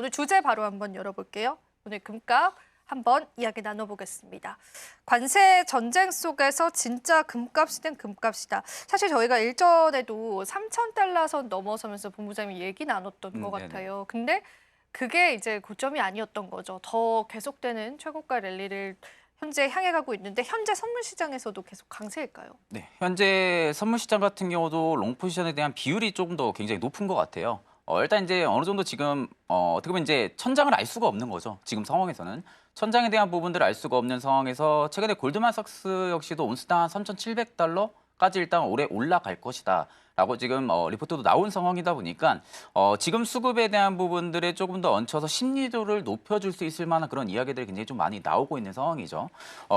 오늘 주제 바로 한번 열어볼게요. 오늘 금값 한번 이야기 나눠보겠습니다. 관세 전쟁 속에서 진짜 금값이 된 금값이다. 사실 저희가 일전에도 3,000달러 선 넘어서면서 본부장님이 얘기 나눴던 것 네네. 같아요. 근데 그게 이제 고점이 아니었던 거죠. 더 계속되는 최고가 랠리를 현재 향해 가고 있는데 현재 선물 시장에서도 계속 강세일까요? 네, 현재 선물 시장 같은 경우도 롱 포지션에 대한 비율이 조금 더 굉장히 높은 것 같아요. 일단 이제 어느 정도 지금 어떻게 보면 이제 천장을 알 수가 없는 거죠. 지금 상황에서는 천장에 대한 부분들을 알 수가 없는 상황에서 최근에 골드만삭스 역시도 온스당 한 3,700달러까지 일단 올해 올라갈 것이다. 라고 지금 리포트도 나온 상황이다 보니까 지금 수급에 대한 부분들에 조금 더 얹혀서 심리도를 높여줄 수 있을 만한 그런 이야기들이 굉장히 좀 많이 나오고 있는 상황이죠.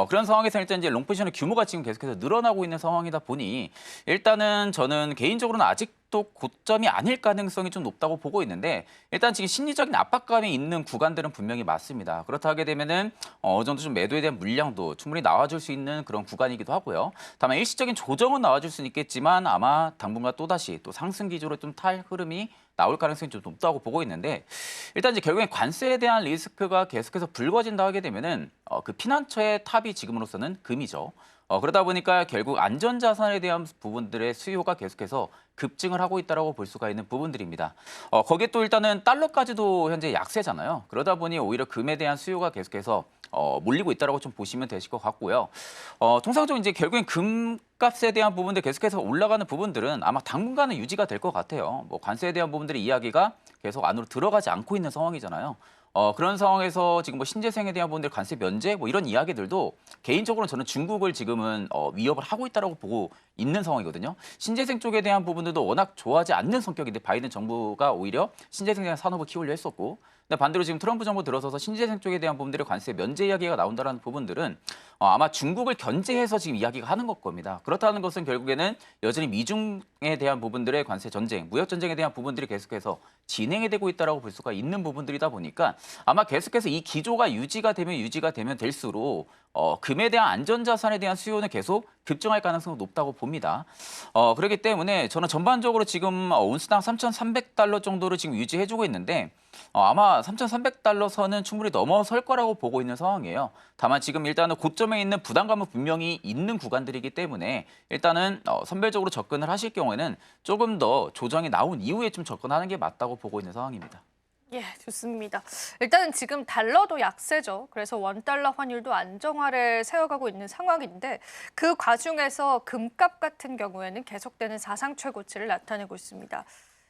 그런 상황에서 일단 이제 롱포지션의 규모가 지금 계속해서 늘어나고 있는 상황이다 보니 일단은 저는 개인적으로는 아직도 고점이 아닐 가능성이 좀 높다고 보고 있는데 일단 지금 심리적인 압박감이 있는 구간들은 분명히 맞습니다. 그렇다 하게 되면은 어느 정도 좀 매도에 대한 물량도 충분히 나와줄 수 있는 그런 구간이기도 하고요. 다만 일시적인 조정은 나와줄 수는 있겠지만 아마 당분간 또다시 또 상승 기조로 좀 탈 흐름이 나올 가능성이 좀 높다고 보고 있는데 일단 이제 결국엔 관세에 대한 리스크가 계속해서 불거진다 하게 되면은 그 피난처의 탑이 지금으로서는 금이죠. 그러다 보니까 결국 안전자산에 대한 부분들의 수요가 계속해서 급증을 하고 있다고 볼 수가 있는 부분들입니다. 거기에 또 일단은 달러까지도 현재 약세잖아요. 그러다 보니 오히려 금에 대한 수요가 계속해서 몰리고 있다고 좀 보시면 되실 것 같고요. 통상적으로 이제 결국엔 금값에 대한 부분들 계속해서 올라가는 부분들은 아마 당분간은 유지가 될 것 같아요. 뭐 관세에 대한 부분들의 이야기가 계속 안으로 들어가지 않고 있는 상황이잖아요. 그런 상황에서 지금 뭐 신재생에 대한 부분들 관세 면제 뭐 이런 이야기들도 개인적으로는 저는 중국을 지금은 위협을 하고 있다고 보고 있는 상황이거든요. 신재생 쪽에 대한 부분들도 워낙 좋아하지 않는 성격인데 바이든 정부가 오히려 신재생에 대한 산업을 키우려 했었고 근데 반대로 지금 트럼프 정부 들어서서 신재생 쪽에 대한 부분들의 관세 면제 이야기가 나온다는 부분들은 아마 중국을 견제해서 지금 이야기가 하는 것 겁니다. 그렇다는 것은 결국에는 여전히 미중에 대한 부분들의 관세 전쟁, 무역 전쟁에 대한 부분들이 계속해서 진행이 되고 있다고 볼 수가 있는 부분들이다 보니까 아마 계속해서 이 기조가 유지가 되면 될수록 금에 대한 안전자산에 대한 수요는 계속 급증할 가능성이 높다고 봅니다. 그렇기 때문에 저는 전반적으로 지금 온스당 3,300달러 정도를 지금 유지해주고 있는데 아마 3,300달러 선은 충분히 넘어설 거라고 보고 있는 상황이에요. 다만 지금 일단은 고점에 있는 부담감은 분명히 있는 구간들이기 때문에 일단은 선별적으로 접근을 하실 경우에는 조금 더 조정이 나온 이후에 좀 접근하는 게 맞다고 보고 있는 상황입니다. 예, 좋습니다. 일단은 지금 달러도 약세죠. 그래서 원달러 환율도 안정화를 세워가고 있는 상황인데 그 과중에서 금값 같은 경우에는 계속되는 사상 최고치를 나타내고 있습니다.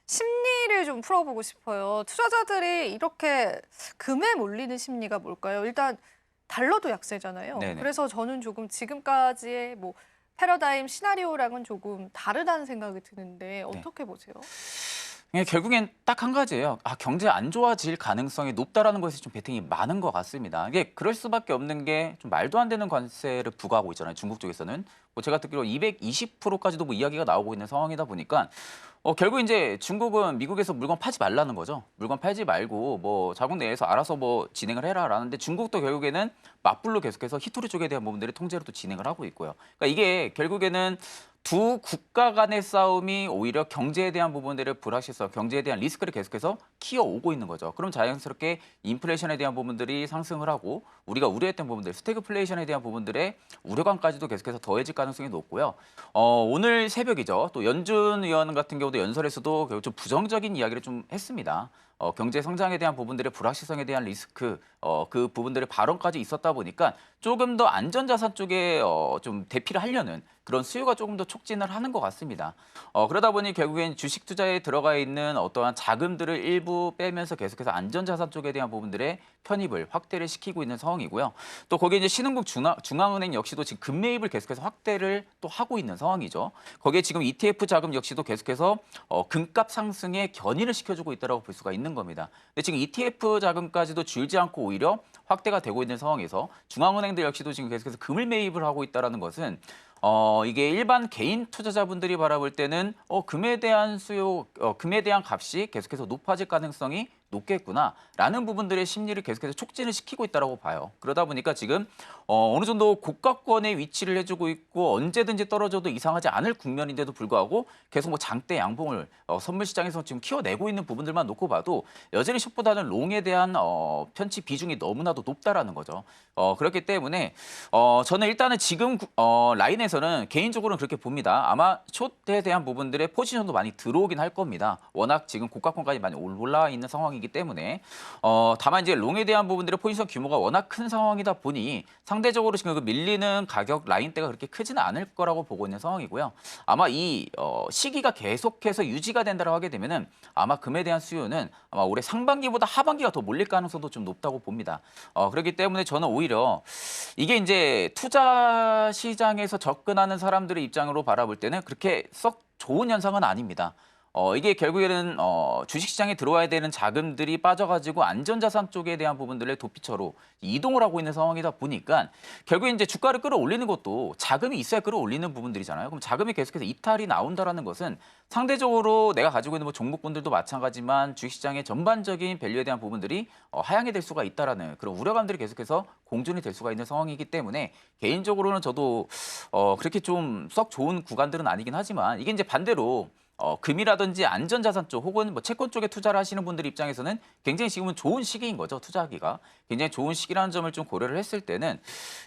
심리를 좀 풀어보고 싶어요. 투자자들이 이렇게 금에 몰리는 심리가 뭘까요? 일단 달러도 약세잖아요. 네네. 그래서 저는 조금 지금까지의 뭐 패러다임 시나리오랑은 조금 다르다는 생각이 드는데 네. 어떻게 보세요? 결국엔 딱 한 가지예요. 경제 안 좋아질 가능성이 높다라는 것에 좀 베팅이 많은 것 같습니다. 이게 그럴 수밖에 없는 게 좀 말도 안 되는 관세를 부과하고 있잖아요. 중국 쪽에서는. 뭐 제가 듣기로 220%까지도 뭐 이야기가 나오고 있는 상황이다 보니까 결국 이제 중국은 미국에서 물건 팔지 말라는 거죠. 물건 팔지 말고 뭐 자국 내에서 알아서 뭐 진행을 해라라는데 중국도 결국에는 맞불로 계속해서 히토리 쪽에 대한 부분들이 통제로 또 진행을 하고 있고요. 그러니까 이게 결국에는 두 국가 간의 싸움이 오히려 경제에 대한 부분들의 불확실성, 경제에 대한 리스크를 계속해서 키워오고 있는 거죠. 그럼 자연스럽게 인플레이션에 대한 부분들이 상승을 하고 우리가 우려했던 부분들, 스태그플레이션에 대한 부분들의 우려감까지도 계속해서 더해질 가능성이 높고요. 오늘 새벽이죠. 또 연준 의원 같은 경우도 연설에서도 결국 좀 부정적인 이야기를 좀 했습니다. 경제 성장에 대한 부분들의 불확실성에 대한 리스크, 그 부분들의 발언까지 있었다 보니까 조금 더 안전자산 쪽에 좀 대피를 하려는 그런 수요가 조금 더 촉진을 하는 것 같습니다. 그러다 보니 결국엔 주식 투자에 들어가 있는 어떠한 자금들을 일부 빼면서 계속해서 안전자산 쪽에 대한 부분들의 편입을 확대를 시키고 있는 상황이고요. 또 거기에 이제 신흥국 중앙은행 역시도 지금 금매입을 계속해서 확대를 또 하고 있는 상황이죠. 거기에 지금 ETF 자금 역시도 계속해서 금값 상승에 견인을 시켜주고 있다고 볼 수가 있는 겁니다. 근데 지금 ETF 자금까지도 줄지 않고 오히려 확대가 되고 있는 상황에서 중앙은행들 역시도 지금 계속해서 금을 매입을 하고 있다는 것은 이게 일반 개인 투자자분들이 바라볼 때는 금에 대한 수요, 금에 대한 값이 계속해서 높아질 가능성이 높겠구나라는 부분들의 심리를 계속해서 촉진을 시키고 있다라고 봐요. 그러다 보니까 지금 어느 정도 고가권에 위치를 해주고 있고 언제든지 떨어져도 이상하지 않을 국면인데도 불구하고 계속 뭐 장대 양봉을 선물 시장에서 지금 키워내고 있는 부분들만 놓고 봐도 여전히 숏보다는 롱에 대한 편취 비중이 너무나도 높다라는 거죠. 그렇기 때문에 저는 일단은 지금 라인에서는 개인적으로는 그렇게 봅니다. 아마 숏에 대한 부분들의 포지션도 많이 들어오긴 할 겁니다. 워낙 지금 고가권까지 많이 올라와 있는 상황이기 때문에 다만 이제 롱에 대한 부분들의 포지션 규모가 워낙 큰 상황이다 보니 상대적으로 지금 그 밀리는 가격 라인대가 그렇게 크지는 않을 거라고 보고 있는 상황이고요. 아마 이 시기가 계속해서 유지가 된다고 하게 되면은 아마 금에 대한 수요는 아마 올해 상반기보다 하반기가 더 몰릴 가능성도 좀 높다고 봅니다. 그렇기 때문에 저는 오히려 이게 이제 투자 시장에서 접근하는 사람들의 입장으로 바라볼 때는 그렇게 썩 좋은 현상은 아닙니다. 이게 결국에는 주식시장에 들어와야 되는 자금들이 빠져가지고 안전자산 쪽에 대한 부분들의 도피처로 이동을 하고 있는 상황이다 보니까 결국에 이제 주가를 끌어올리는 것도 자금이 있어야 끌어올리는 부분들이잖아요. 그럼 자금이 계속해서 이탈이 나온다라는 것은 상대적으로 내가 가지고 있는 뭐 종목군들도 마찬가지지만 주식시장의 전반적인 밸류에 대한 부분들이 하향이 될 수가 있다라는 그런 우려감들이 계속해서 공존이 될 수가 있는 상황이기 때문에 개인적으로는 저도 그렇게 좀 썩 좋은 구간들은 아니긴 하지만 이게 이제 반대로 금이라든지 안전자산 쪽 혹은 뭐 채권 쪽에 투자를 하시는 분들 입장에서는 굉장히 지금은 좋은 시기인 거죠. 투자하기가. 굉장히 좋은 시기라는 점을 좀 고려를 했을 때는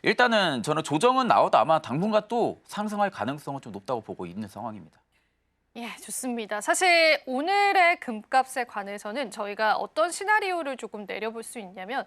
일단은 저는 조정은 나와도 아마 당분간 또 상승할 가능성은 좀 높다고 보고 있는 상황입니다. 예, 좋습니다. 사실 오늘의 금값에 관해서는 저희가 어떤 시나리오를 조금 내려볼 수 있냐면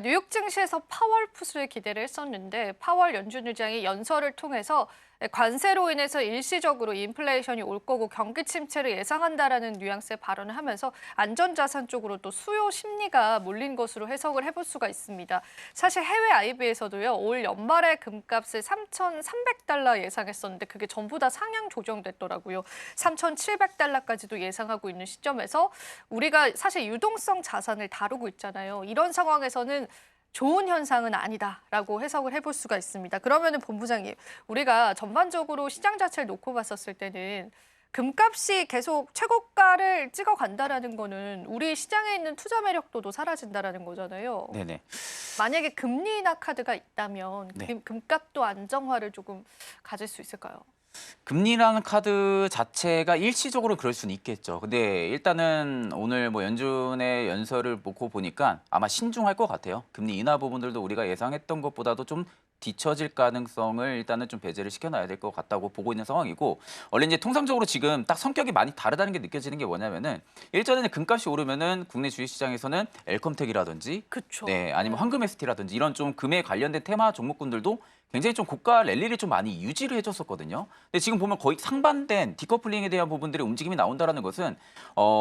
뉴욕 증시에서 파월 풋을 기대를 했었는데 파월 연준 의장이 연설을 통해서 관세로 인해서 일시적으로 인플레이션이 올 거고 경기 침체를 예상한다라는 뉘앙스의 발언을 하면서 안전자산 쪽으로 또 수요 심리가 몰린 것으로 해석을 해볼 수가 있습니다. 사실 해외 IB에서도요, 올 연말에 금값을 3,300달러 예상했었는데 그게 전부 다 상향 조정됐더라고요. 3,700달러까지도 예상하고 있는 시점에서 우리가 사실 유동성 자산을 다루고 있잖아요. 이런 상황에서는 좋은 현상은 아니다라고 해석을 해볼 수가 있습니다. 그러면은 본부장님, 우리가 전반적으로 시장 자체를 놓고 봤었을 때는 금값이 계속 최고가를 찍어간다라는 거는 우리 시장에 있는 투자 매력도도 사라진다라는 거잖아요. 네네. 만약에 금리 인하 카드가 있다면 네. 금값도 안정화를 조금 가질 수 있을까요? 금리라는 카드 자체가 일시적으로 그럴 수는 있겠죠. 근데 일단은 오늘 뭐 연준의 연설을 보고 보니까 아마 신중할 것 같아요. 금리 인하 부분들도 우리가 예상했던 것보다도 좀 뒤처질 가능성을 일단은 좀 배제를 시켜놔야 될 것 같다고 보고 있는 상황이고 원래 이제 통상적으로 지금 딱 성격이 많이 다르다는 게 느껴지는 게 뭐냐면은 일전에는 금값이 오르면은 국내 주식시장에서는 엘컴텍이라든지 그렇죠. 네 아니면 황금에스티라든지 이런 좀 금에 관련된 테마 종목군들도 굉장히 좀 고가 랠리를 좀 많이 유지를 해줬었거든요. 근데 지금 보면 거의 상반된 디커플링에 대한 부분들의 움직임이 나온다는 것은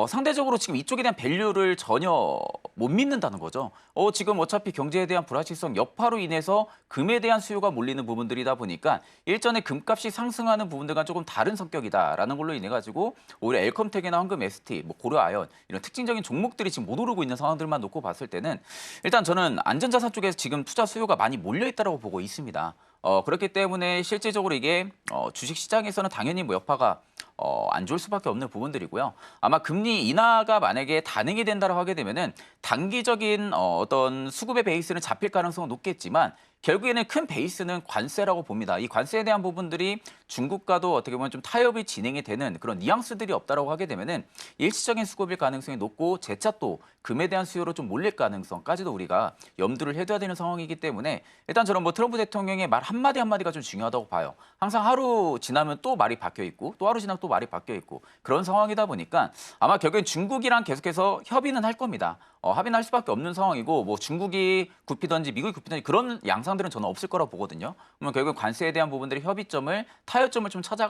상대적으로 지금 이쪽에 대한 밸류를 전혀 못 믿는다는 거죠. 지금 어차피 경제에 대한 불확실성 여파로 인해서 금에 대한 수요가 몰리는 부분들이다 보니까 일전에 금값이 상승하는 부분들과 조금 다른 성격이다라는 걸로 인해 가지고 오히려 엘컴텍이나 황금 ST, 뭐 고려아연 이런 특징적인 종목들이 지금 못 오르고 있는 상황들만 놓고 봤을 때는 일단 저는 안전자산 쪽에서 지금 투자 수요가 많이 몰려 있다고 보고 있습니다. 그렇기 때문에 실질적으로 이게 주식 시장에서는 당연히 뭐 여파가 안 좋을 수밖에 없는 부분들이고요. 아마 금리 인하가 만약에 단행이 된다고 하게 되면은 단기적인 어떤 수급의 베이스는 잡힐 가능성은 높겠지만 결국에는 큰 베이스는 관세라고 봅니다. 이 관세에 대한 부분들이 중국과도 어떻게 보면 좀 타협이 진행이 되는 그런 뉘앙스들이 없다라고 하게 되면은 일시적인 수급일 가능성이 높고 재차 또 금에 대한 수요로 좀 몰릴 가능성까지도 우리가 염두를 해둬야 되는 상황이기 때문에 일단 저는 뭐 트럼프 대통령의 말 한마디 한마디가 좀 중요하다고 봐요. 항상 하루 지나면 또 말이 바뀌어 있고 또 하루 지나면 또 말이 바뀌어 있고 그런 상황이다 보니까 아마 결국엔 중국이랑 계속해서 협의는 할 겁니다. 합의는 할 수밖에 없는 상황이고 뭐 중국이 굽히든지 미국이 굽히든지 그런 양상들은 저는 없을 거라고 보거든요. 그러면 결국 관세에 대한 부분들의 협의점을 타협점을 좀 찾아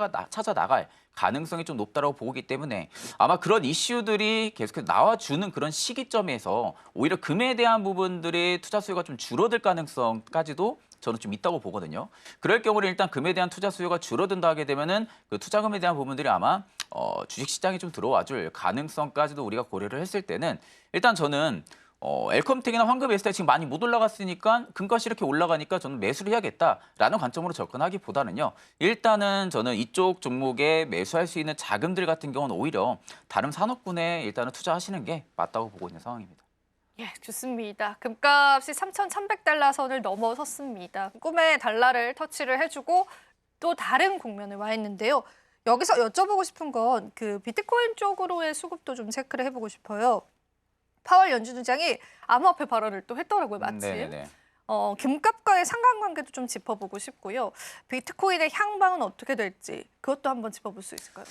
나갈 가능성이 좀 높다고 보기 때문에 아마 그런 이슈들이 계속해서 나와주는 그런 시기점에서 오히려 금에 대한 부분들의 투자 수요가 좀 줄어들 가능성까지도 저는 좀 있다고 보거든요. 그럴 경우는 일단 금에 대한 투자 수요가 줄어든다 하게 되면은 그 투자금에 대한 부분들이 아마 주식 시장에 좀 들어와줄 가능성까지도 우리가 고려를 했을 때는 일단 저는 엘컴텍이나 황금 에스테 지금 많이 못 올라갔으니까 금값이 이렇게 올라가니까 저는 매수를 해야겠다라는 관점으로 접근하기보다는요. 일단은 저는 이쪽 종목에 매수할 수 있는 자금들 같은 경우는 오히려 다른 산업군에 일단은 투자하시는 게 맞다고 보고 있는 상황입니다. 예, 좋습니다. 금값이 3,300달러 선을 넘어섰습니다. 꿈의 달러를 터치를 해주고 또 다른 국면에 와 있는데요. 여기서 여쭤보고 싶은 건 그 비트코인 쪽으로의 수급도 좀 체크를 해보고 싶어요. 파월 연준의장이 암호화폐 발언을 또 했더라고요, 마침. 네네네. 금값과의 상관관계도 좀 짚어보고 싶고요. 비트코인의 향방은 어떻게 될지 그것도 한번 짚어볼 수 있을까요?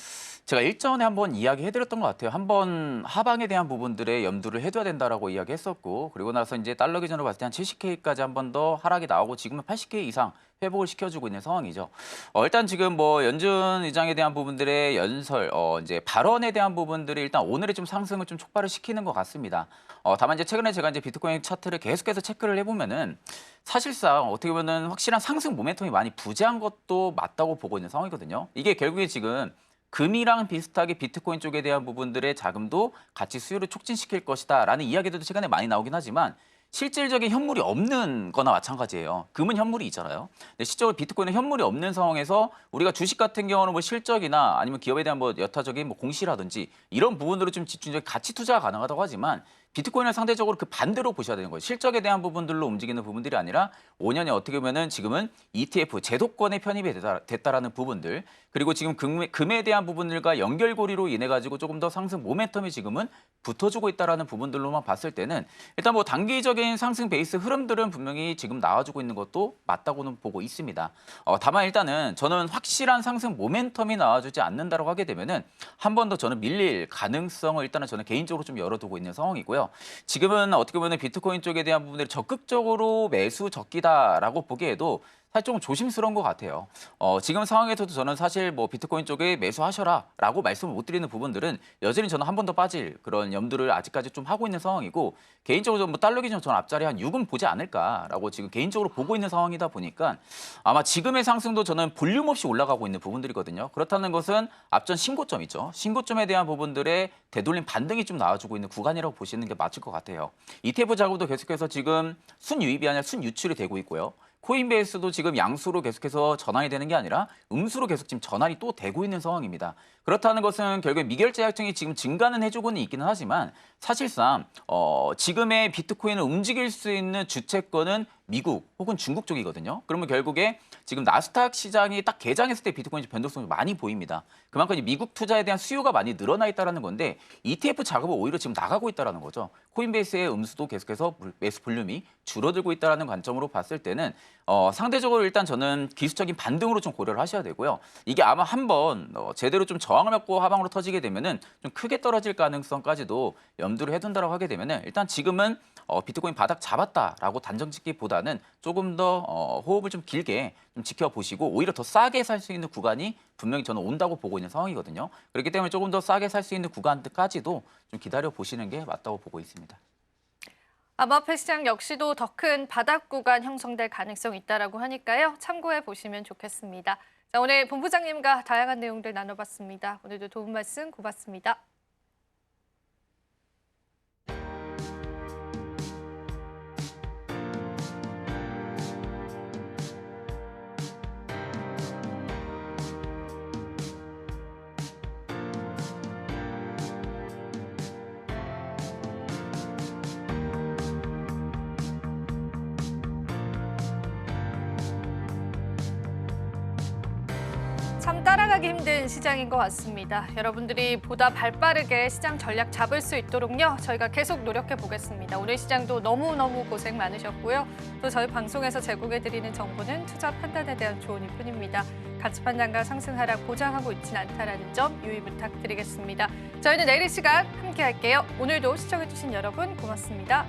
제가 일전에 한번 이야기해드렸던 것 같아요. 한번 하방에 대한 부분들에 염두를 해둬야 된다라고 이야기했었고, 그리고 나서 이제 달러 기준으로 봤을 때 한 70K까지 한 번 더 하락이 나오고 지금은 80K 이상 회복을 시켜주고 있는 상황이죠. 일단 지금 뭐 연준 의장에 대한 부분들의 연설, 이제 발언에 대한 부분들이 일단 오늘의 좀 상승을 좀 촉발을 시키는 것 같습니다. 다만 이제 최근에 제가 이제 비트코인 차트를 계속해서 체크를 해보면은 사실상 어떻게 보면은 확실한 상승 모멘텀이 많이 부재한 것도 맞다고 보고 있는 상황이거든요. 이게 결국에 지금 금이랑 비슷하게 비트코인 쪽에 대한 부분들의 자금도 같이 수요를 촉진시킬 것이다라는 이야기들도 최근에 많이 나오긴 하지만 실질적인 현물이 없는 거나 마찬가지예요. 금은 현물이 있잖아요. 근데 실제로 비트코인은 현물이 없는 상황에서 우리가 주식 같은 경우는 뭐 실적이나 아니면 기업에 대한 뭐 여타적인 뭐 공시라든지 이런 부분으로 좀 집중적인 가치 투자가 가능하다고 하지만 비트코인은 상대적으로 그 반대로 보셔야 되는 거예요. 실적에 대한 부분들로 움직이는 부분들이 아니라 5년에 어떻게 보면은 지금은 ETF 제도권에 편입이 됐다라는 부분들, 그리고 지금 금에 대한 부분들과 연결고리로 인해 가지고 조금 더 상승 모멘텀이 지금은 붙어주고 있다라는 부분들로만 봤을 때는 일단 뭐 단기적인 상승 베이스 흐름들은 분명히 지금 나와주고 있는 것도 맞다고는 보고 있습니다. 다만 일단은 저는 확실한 상승 모멘텀이 나와주지 않는다라고 하게 되면은 한 번 더 저는 밀릴 가능성을 일단은 저는 개인적으로 좀 열어두고 있는 상황이고요. 지금은 어떻게 보면 비트코인 쪽에 대한 부분들이 적극적으로 매수 적기다라고 보기에도 사실 좀 조심스러운 것 같아요. 지금 상황에서도 저는 사실 뭐 비트코인 쪽에 매수하셔라라고 말씀을 못 드리는 부분들은 여전히 저는 한 번 더 빠질 그런 염두를 아직까지 좀 하고 있는 상황이고, 개인적으로 뭐 달러 기준 저는 앞자리 한 6은 보지 않을까라고 지금 개인적으로 보고 있는 상황이다 보니까 아마 지금의 상승도 저는 볼륨 없이 올라가고 있는 부분들이거든요. 그렇다는 것은 앞전 신고점이죠. 신고점에 대한 부분들의 되돌림 반등이 좀 나와주고 있는 구간이라고 보시는 게 맞을 것 같아요. ETF 작업도 계속해서 지금 순유입이 아니라 순유출이 되고 있고요. 코인베이스도 지금 양수로 계속해서 전환이 되는 게 아니라 음수로 계속 지금 전환이 또 되고 있는 상황입니다. 그렇다는 것은 결국에 미결제 약정이 지금 증가는 해주고는 있기는 하지만 사실상 지금의 비트코인을 움직일 수 있는 주체권은 미국 혹은 중국 쪽이거든요. 그러면 결국에 지금 나스닥 시장이 딱 개장했을 때 비트코인 변동성이 많이 보입니다. 그만큼 이제 미국 투자에 대한 수요가 많이 늘어나 있다는 건데 ETF 작업은 오히려 지금 나가고 있다는 거죠. 코인베이스의 음수도 계속해서 매수 볼륨이 줄어들고 있다는 관점으로 봤을 때는 상대적으로 일단 저는 기술적인 반등으로 좀 고려를 하셔야 되고요. 이게 아마 한번 제대로 좀 저항을 받고 하방으로 터지게 되면은 좀 크게 떨어질 가능성까지도 염두를 해둔다라고 하게 되면은 일단 지금은 비트코인 바닥 잡았다라고 단정 짓기보다는 조금 더 호흡을 좀 길게 좀 지켜보시고 오히려 더 싸게 살 수 있는 구간이 분명히 저는 온다고 보고 있는 상황이거든요. 그렇기 때문에 조금 더 싸게 살 수 있는 구간까지도 좀 기다려 보시는 게 맞다고 보고 있습니다. 암호화폐 시장 역시도 더 큰 바닥 구간 형성될 가능성이 있다라고 하니까요. 참고해 보시면 좋겠습니다. 자, 오늘 본부장님과 다양한 내용들 나눠봤습니다. 오늘도 도움 말씀 고맙습니다. 참 따라가기 힘든 시장인 것 같습니다. 여러분들이 보다 발빠르게 시장 전략 잡을 수 있도록요. 저희가 계속 노력해 보겠습니다. 오늘 시장도 너무너무 고생 많으셨고요. 또 저희 방송에서 제공해드리는 정보는 투자 판단에 대한 조언일 뿐입니다. 가치 판단과 상승 하락 보장하고 있진 않다는 점 유의 부탁드리겠습니다. 저희는 내일 이 시간 함께 할게요. 오늘도 시청해주신 여러분 고맙습니다.